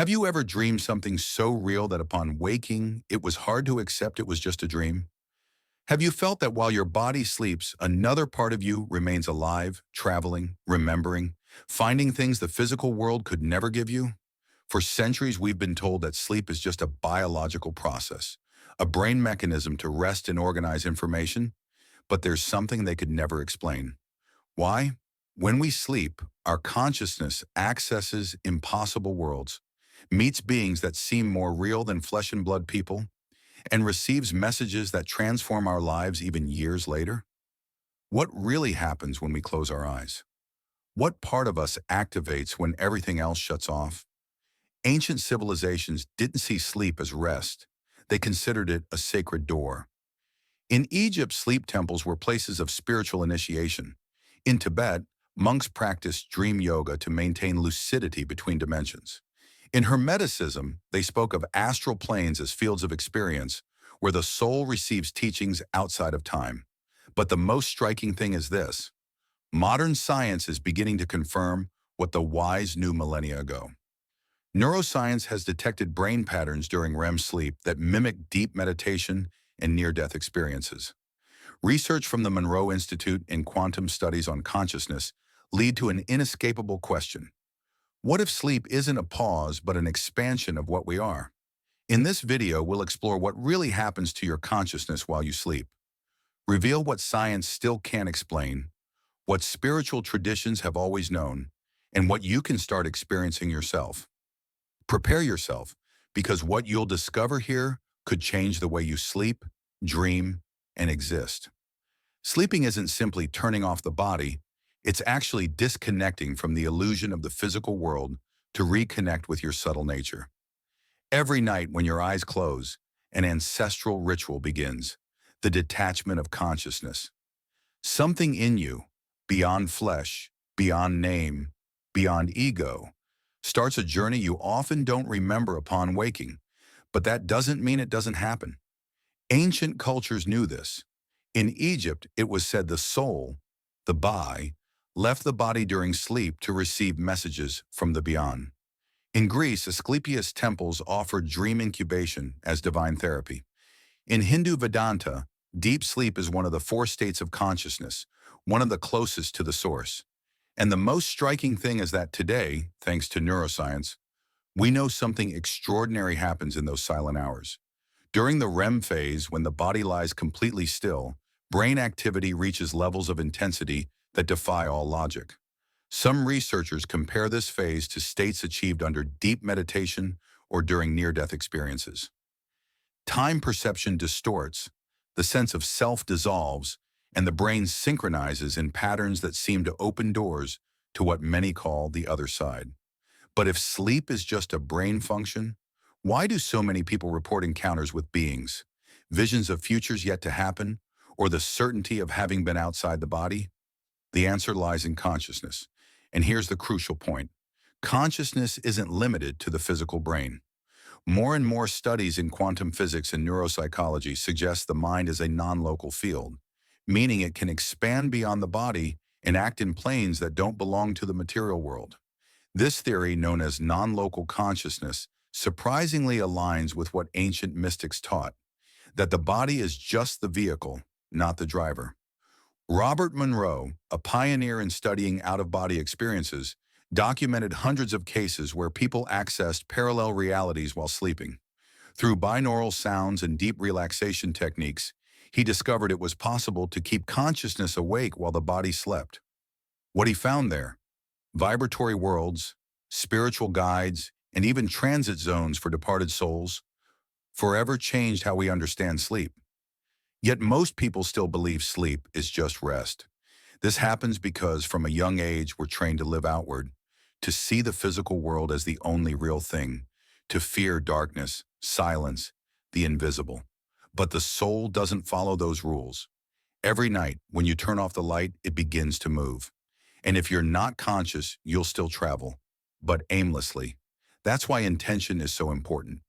Have you ever dreamed something so real that upon waking, it was hard to accept it was just a dream? Have you felt that while your body sleeps, another part of you remains alive, traveling, remembering, finding things the physical world could never give you? For centuries, we've been told that sleep is just a biological process, a brain mechanism to rest and organize information, but there's something they could never explain. Why? When we sleep, our consciousness accesses impossible worlds, meets beings that seem more real than flesh and blood people, and receives messages that transform our lives even years later? What really happens when we close our eyes? What part of us activates when everything else shuts off? Ancient civilizations didn't see sleep as rest. They considered it a sacred door. In Egypt, sleep temples were places of spiritual initiation. In Tibet, monks practiced dream yoga to maintain lucidity between dimensions. In Hermeticism, they spoke of astral planes as fields of experience, where the soul receives teachings outside of time. But the most striking thing is this: modern science is beginning to confirm what the wise knew millennia ago. Neuroscience has detected brain patterns during REM sleep that mimic deep meditation and near-death experiences. Research from the Monroe Institute and quantum studies on consciousness lead to an inescapable question. What if sleep isn't a pause but an expansion of what we are? In this video, we'll explore what really happens to your consciousness while you sleep, reveal what science still can't explain, what spiritual traditions have always known, and what you can start experiencing yourself. Prepare yourself, because what you'll discover here could change the way you sleep, dream, and exist. Sleeping isn't simply turning off the body, it's actually disconnecting from the illusion of the physical world to reconnect with your subtle nature. Every night when your eyes close, an ancestral ritual begins, the detachment of consciousness. Something in you, beyond flesh, beyond name, beyond ego, starts a journey you often don't remember upon waking. But that doesn't mean it doesn't happen. Ancient cultures knew this. In Egypt, it was said the soul, the Bai, left the body during sleep to receive messages from the beyond. In Greece, Asclepius temples offered dream incubation as divine therapy. In Hindu Vedanta, deep sleep is one of the four states of consciousness, one of the closest to the source. And the most striking thing is that today, thanks to neuroscience, we know something extraordinary happens in those silent hours. During the REM phase, when the body lies completely still, brain activity reaches levels of intensity that defy all logic. Some researchers compare this phase to states achieved under deep meditation or during near-death experiences. Time perception distorts, the sense of self dissolves, and the brain synchronizes in patterns that seem to open doors to what many call the other side. But if sleep is just a brain function, why do so many people report encounters with beings, visions of futures yet to happen, or the certainty of having been outside the body? The answer lies in consciousness. And here's the crucial point. Consciousness isn't limited to the physical brain. More and more studies in quantum physics and neuropsychology suggest the mind is a non-local field, meaning it can expand beyond the body and act in planes that don't belong to the material world. This theory, known as non-local consciousness, surprisingly aligns with what ancient mystics taught, that the body is just the vehicle, not the driver. Robert Monroe, a pioneer in studying out-of-body experiences, documented hundreds of cases where people accessed parallel realities while sleeping. Through binaural sounds and deep relaxation techniques, he discovered it was possible to keep consciousness awake while the body slept. What he found there: vibratory worlds, spiritual guides, and even transit zones for departed souls, forever changed how we understand sleep. Yet most people still believe sleep is just rest. This happens because from a young age we're trained to live outward, to see the physical world as the only real thing, to fear darkness, silence, the invisible. But the soul doesn't follow those rules. Every night, when you turn off the light, it begins to move. And if you're not conscious, you'll still travel, but aimlessly. That's why intention is so important.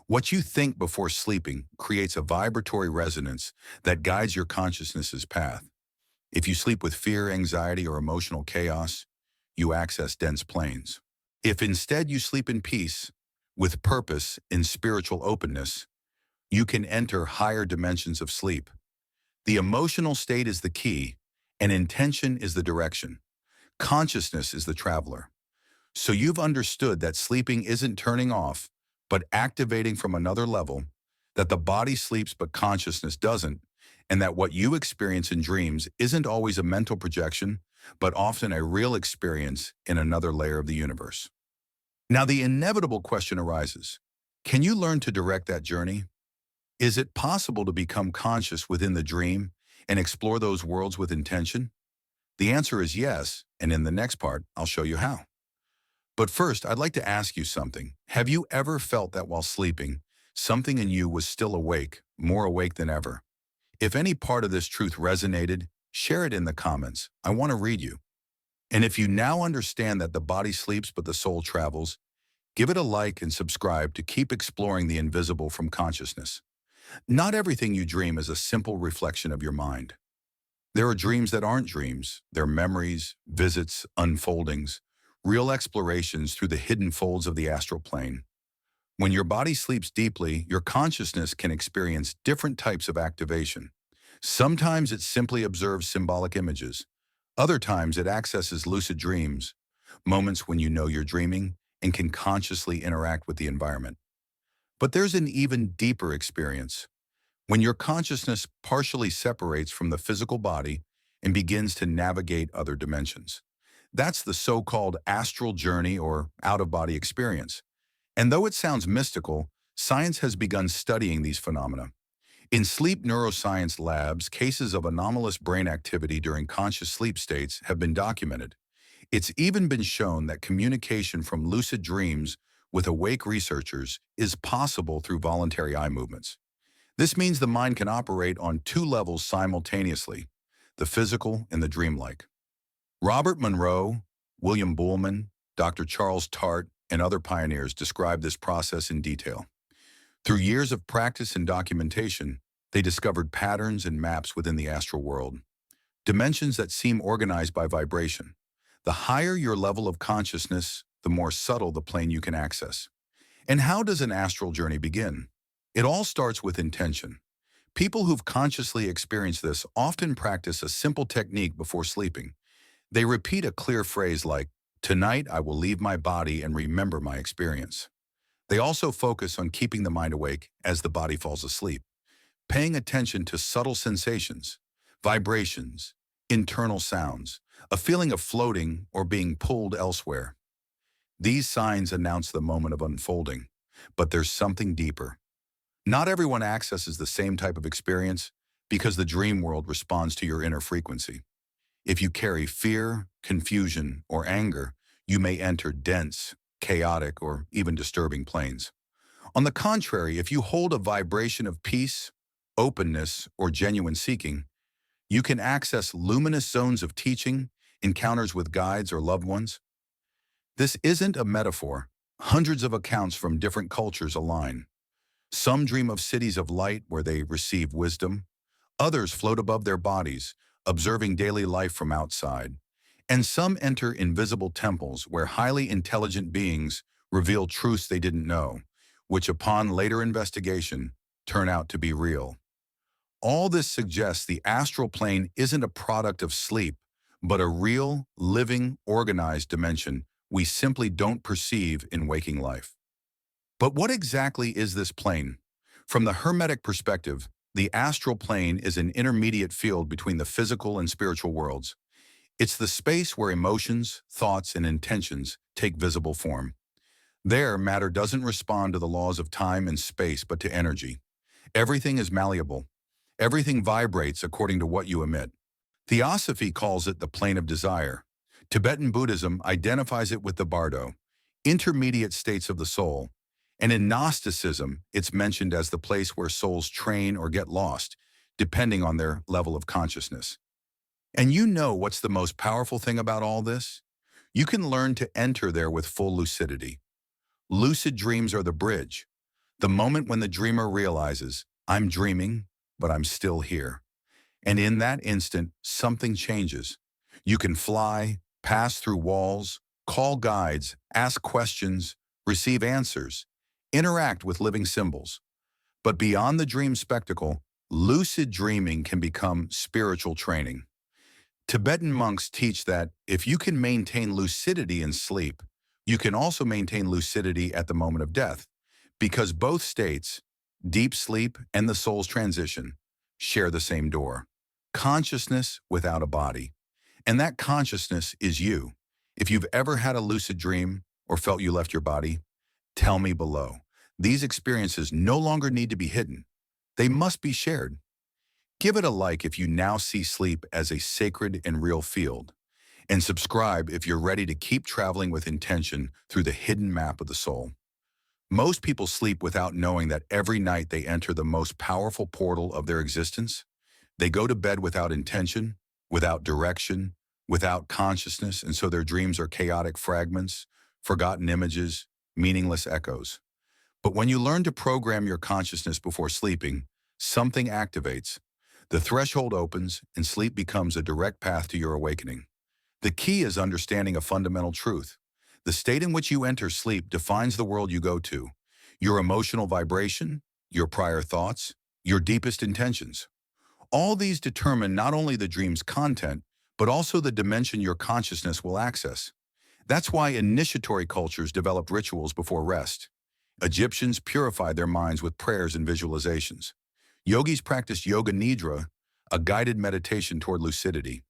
What you think before sleeping creates a vibratory resonance that guides your consciousness's path. If you sleep with fear, anxiety, or emotional chaos, you access dense planes. If instead you sleep in peace, With purpose and spiritual openness, you can enter higher dimensions of sleep. The emotional state is the key, and intention is the direction. Consciousness is the traveler. So you've understood that sleeping isn't turning off, but activating from another level, that the body sleeps but consciousness doesn't, and that what you experience in dreams isn't always a mental projection, but often a real experience in another layer of the universe. Now, the inevitable question arises, can you learn to direct that journey? Is it possible to become conscious within the dream and explore those worlds with intention? The answer is yes, and in the next part, I'll show you how. But first, I'd like to ask you something. Have you ever felt that while sleeping, something in you was still awake, more awake than ever? If any part of this truth resonated, share it in the comments. I want to read you. And if you now understand that the body sleeps but the soul travels, give it a like and subscribe to keep exploring the invisible from consciousness. Not everything you dream is a simple reflection of your mind. There are dreams that aren't dreams. They're memories, visits, unfoldings, real explorations through the hidden folds of the astral plane. When your body sleeps deeply, your consciousness can experience different types of activation. Sometimes it simply observes symbolic images. Other times it accesses lucid dreams, moments when you know you're dreaming and can consciously interact with the environment. But there's an even deeper experience, when your consciousness partially separates from the physical body and begins to navigate other dimensions. That's the so-called astral journey or out-of-body experience. And though it sounds mystical, science has begun studying these phenomena. In sleep neuroscience labs, cases of anomalous brain activity during conscious sleep states have been documented. It's even been shown that communication from lucid dreams with awake researchers is possible through voluntary eye movements. This means the mind can operate on two levels simultaneously, the physical and the dreamlike. Robert Monroe, William Buhlman, Dr. Charles Tart, and other pioneers describe this process in detail. Through years of practice and documentation, they discovered patterns and maps within the astral world, dimensions that seem organized by vibration. The higher your level of consciousness, the more subtle the plane you can access. And how does an astral journey begin? It all starts with intention. People who've consciously experienced this often practice a simple technique before sleeping. They repeat a clear phrase like, "Tonight I will leave my body and remember my experience." They also focus on keeping the mind awake as the body falls asleep, paying attention to subtle sensations, vibrations, internal sounds, a feeling of floating or being pulled elsewhere. These signs announce the moment of unfolding, but there's something deeper. Not everyone accesses the same type of experience because the dream world responds to your inner frequency. If you carry fear, confusion, or anger, you may enter dense, chaotic, or even disturbing planes. On the contrary, if you hold a vibration of peace, openness, or genuine seeking, you can access luminous zones of teaching, encounters with guides or loved ones. This isn't a metaphor. Hundreds of accounts from different cultures align. Some dream of cities of light where they receive wisdom. Others float above their bodies, observing daily life from outside. And some enter invisible temples where highly intelligent beings reveal truths they didn't know, which upon later investigation turn out to be real. All this suggests the astral plane isn't a product of sleep, but a real, living, organized dimension we simply don't perceive in waking life. But what exactly is this plane? From the Hermetic perspective, the astral plane is an intermediate field between the physical and spiritual worlds. It's the space where emotions, thoughts, and intentions take visible form. There, matter doesn't respond to the laws of time and space, but to energy. Everything is malleable. Everything vibrates according to what you emit. Theosophy calls it the plane of desire. Tibetan Buddhism identifies it with the bardo, intermediate states of the soul. And in Gnosticism, it's mentioned as the place where souls train or get lost, depending on their level of consciousness. And you know what's the most powerful thing about all this? You can learn to enter there with full lucidity. Lucid dreams are the bridge, the moment when the dreamer realizes, I'm dreaming, but I'm still here. And in that instant, something changes. You can fly, pass through walls, call guides, ask questions, receive answers, interact with living symbols. But beyond the dream spectacle, lucid dreaming can become spiritual training. Tibetan monks teach that if you can maintain lucidity in sleep, you can also maintain lucidity at the moment of death, because both states, deep sleep and the soul's transition, share the same door: consciousness without a body. And that consciousness is you. If you've ever had a lucid dream or felt you left your body, tell me below. These experiences no longer need to be hidden. They must be shared. Give it a like if you now see sleep as a sacred and real field. And subscribe if you're ready to keep traveling with intention through the hidden map of the soul. Most people sleep without knowing that every night they enter the most powerful portal of their existence. They go to bed without intention, without direction, without consciousness, and so their dreams are chaotic fragments, forgotten images, meaningless echoes. But when you learn to program your consciousness before sleeping, something activates. The threshold opens, and sleep becomes a direct path to your awakening. The key is understanding a fundamental truth. The state in which you enter sleep defines the world you go to, your emotional vibration, your prior thoughts, your deepest intentions. All these determine not only the dream's content, but also the dimension your consciousness will access. That's why initiatory cultures developed rituals before rest. Egyptians purified their minds with prayers and visualizations. Yogis practiced yoga nidra, a guided meditation toward lucidity.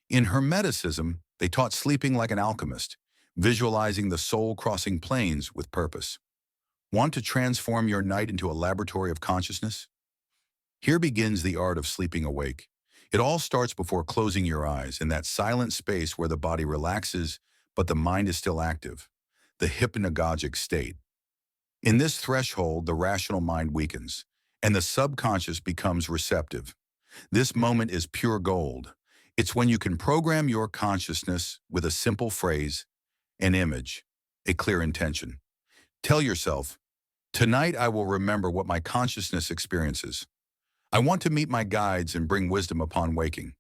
In Hermeticism, they taught sleeping like an alchemist, visualizing the soul crossing planes with purpose. Want to transform your night into a laboratory of consciousness? Here begins the art of sleeping awake. It all starts before closing your eyes in that silent space where the body relaxes, but the mind is still active, the hypnagogic state. In this threshold, the rational mind weakens, and the subconscious becomes receptive. This moment is pure gold. It's when you can program your consciousness with a simple phrase, an image, a clear intention. Tell yourself, tonight I will remember what my consciousness experiences. I want to meet my guides and bring wisdom upon waking.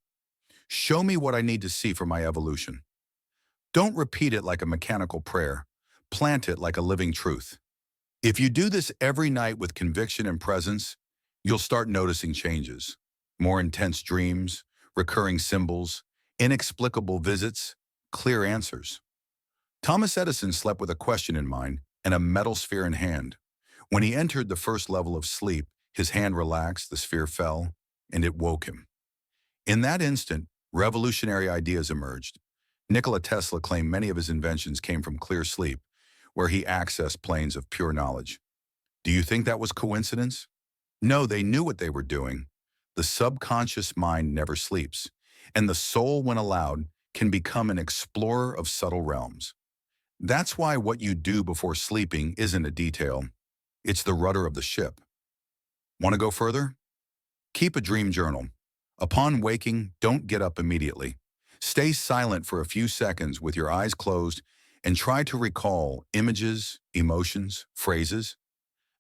Show me what I need to see for my evolution. Don't repeat it like a mechanical prayer. Plant it like a living truth. If you do this every night with conviction and presence, you'll start noticing changes. More intense dreams, recurring symbols, inexplicable visits, clear answers. Thomas Edison slept with a question in mind and a metal sphere in hand. When he entered the first level of sleep, his hand relaxed, the sphere fell, and it woke him. In that instant, revolutionary ideas emerged. Nikola Tesla claimed many of his inventions came from clear sleep, where he accessed planes of pure knowledge. Do you think that was coincidence? No, they knew what they were doing. The subconscious mind never sleeps, and the soul, when allowed, can become an explorer of subtle realms. That's why what you do before sleeping isn't a detail. It's the rudder of the ship. Want to go further? Keep a dream journal. Upon waking, don't get up immediately. Stay silent for a few seconds with your eyes closed and try to recall images, emotions, phrases.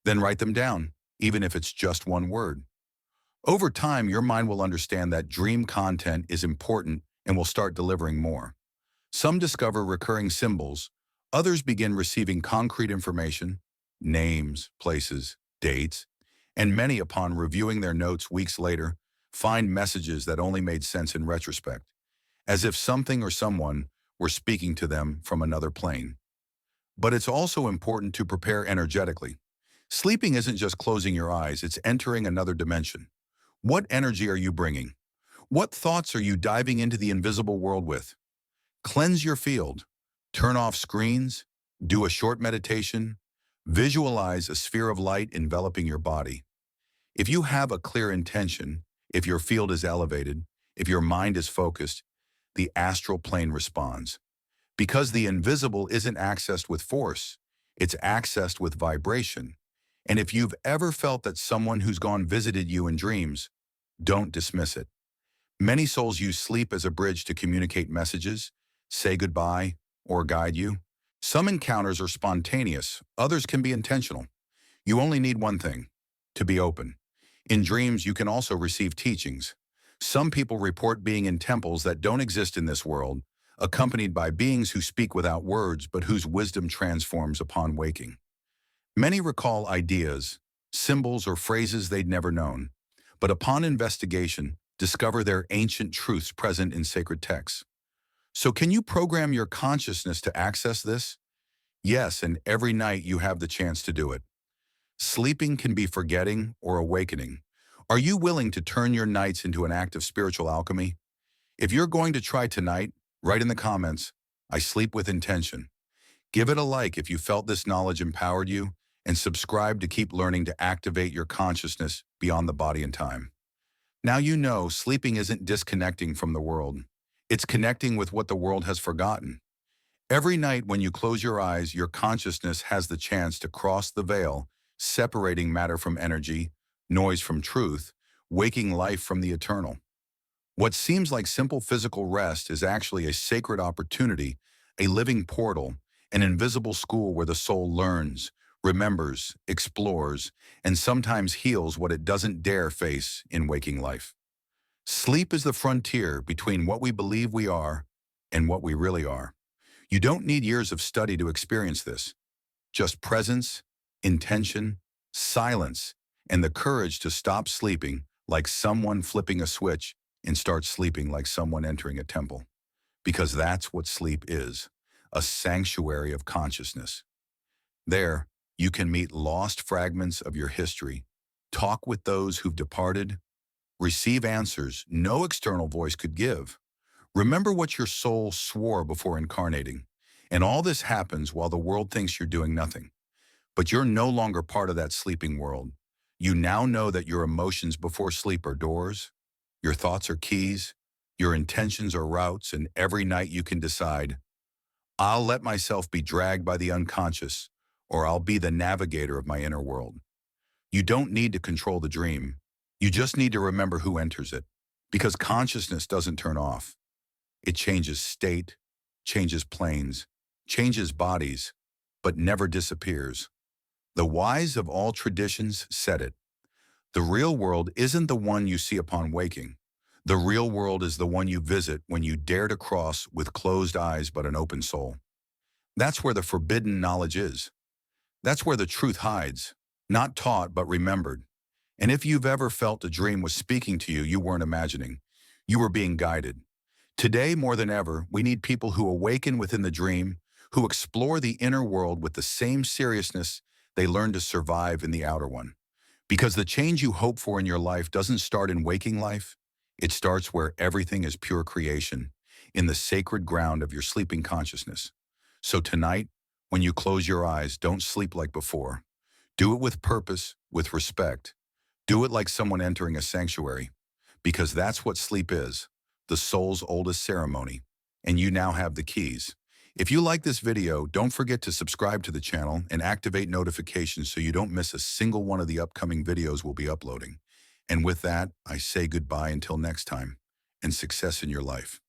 Then write them down, even if it's just one word. Over time, your mind will understand that dream content is important and will start delivering more. Some discover recurring symbols, others begin receiving concrete information, names, places, dates, and many, upon reviewing their notes weeks later, find messages that only made sense in retrospect, as if something or someone were speaking to them from another plane. But it's also important to prepare energetically. Sleeping isn't just closing your eyes, it's entering another dimension. What energy are you bringing? What thoughts are you diving into the invisible world with? Cleanse your field. Turn off screens. Do a short meditation. Visualize a sphere of light enveloping your body. If you have a clear intention, if your field is elevated, if your mind is focused, the astral plane responds. Because the invisible isn't accessed with force, it's accessed with vibration. And if you've ever felt that someone who's gone visited you in dreams, don't dismiss it. Many souls use sleep as a bridge to communicate messages, say goodbye, or guide you. Some encounters are spontaneous, others can be intentional. You only need one thing: to be open. In dreams, you can also receive teachings. Some people report being in temples that don't exist in this world, accompanied by beings who speak without words but whose wisdom transforms upon waking. Many recall ideas, symbols, or phrases they'd never known, but upon investigation, discover their ancient truths present in sacred texts. So can you program your consciousness to access this? Yes, and every night you have the chance to do it. Sleeping can be forgetting or awakening. Are you willing to turn your nights into an act of spiritual alchemy? If you're going to try tonight, write in the comments, I sleep with intention. Give it a like if you felt this knowledge empowered you, and subscribe to keep learning to activate your consciousness beyond the body and time. Now you know sleeping isn't disconnecting from the world. It's connecting with what the world has forgotten. Every night when you close your eyes, your consciousness has the chance to cross the veil, separating matter from energy, noise from truth, waking life from the eternal. What seems like simple physical rest is actually a sacred opportunity, a living portal, an invisible school where the soul learns, remembers, explores, and sometimes heals what it doesn't dare face in waking life. Sleep is the frontier between what we believe we are and what we really are. You don't need years of study to experience this. Just presence, intention, silence, and the courage to stop sleeping like someone flipping a switch and start sleeping like someone entering a temple. Because that's what sleep is, a sanctuary of consciousness. There, you can meet lost fragments of your history, talk with those who've departed, receive answers no external voice could give. Remember what your soul swore before incarnating. And all this happens while the world thinks you're doing nothing. But you're no longer part of that sleeping world. You now know that your emotions before sleep are doors, your thoughts are keys, your intentions are routes, and every night you can decide, I'll let myself be dragged by the unconscious, or I'll be the navigator of my inner world. You don't need to control the dream. You just need to remember who enters it. Because consciousness doesn't turn off. It changes state, changes planes, changes bodies, but never disappears. The wise of all traditions said it. The real world isn't the one you see upon waking. The real world is the one you visit when you dare to cross with closed eyes but an open soul. That's where the forbidden knowledge is. That's where the truth hides, not taught but remembered. And if you've ever felt a dream was speaking to you, you weren't imagining. You were being guided. Today, more than ever, we need people who awaken within the dream, who explore the inner world with the same seriousness they learn to survive in the outer one. Because the change you hope for in your life doesn't start in waking life. It starts where everything is pure creation, in the sacred ground of your sleeping consciousness. So tonight, when you close your eyes, don't sleep like before. Do it with purpose, with respect. Do it like someone entering a sanctuary, because that's what sleep is, the soul's oldest ceremony, and you now have the keys. If you like this video, don't forget to subscribe to the channel and activate notifications so you don't miss a single one of the upcoming videos we'll be uploading. And with that, I say goodbye until next time, and success in your life.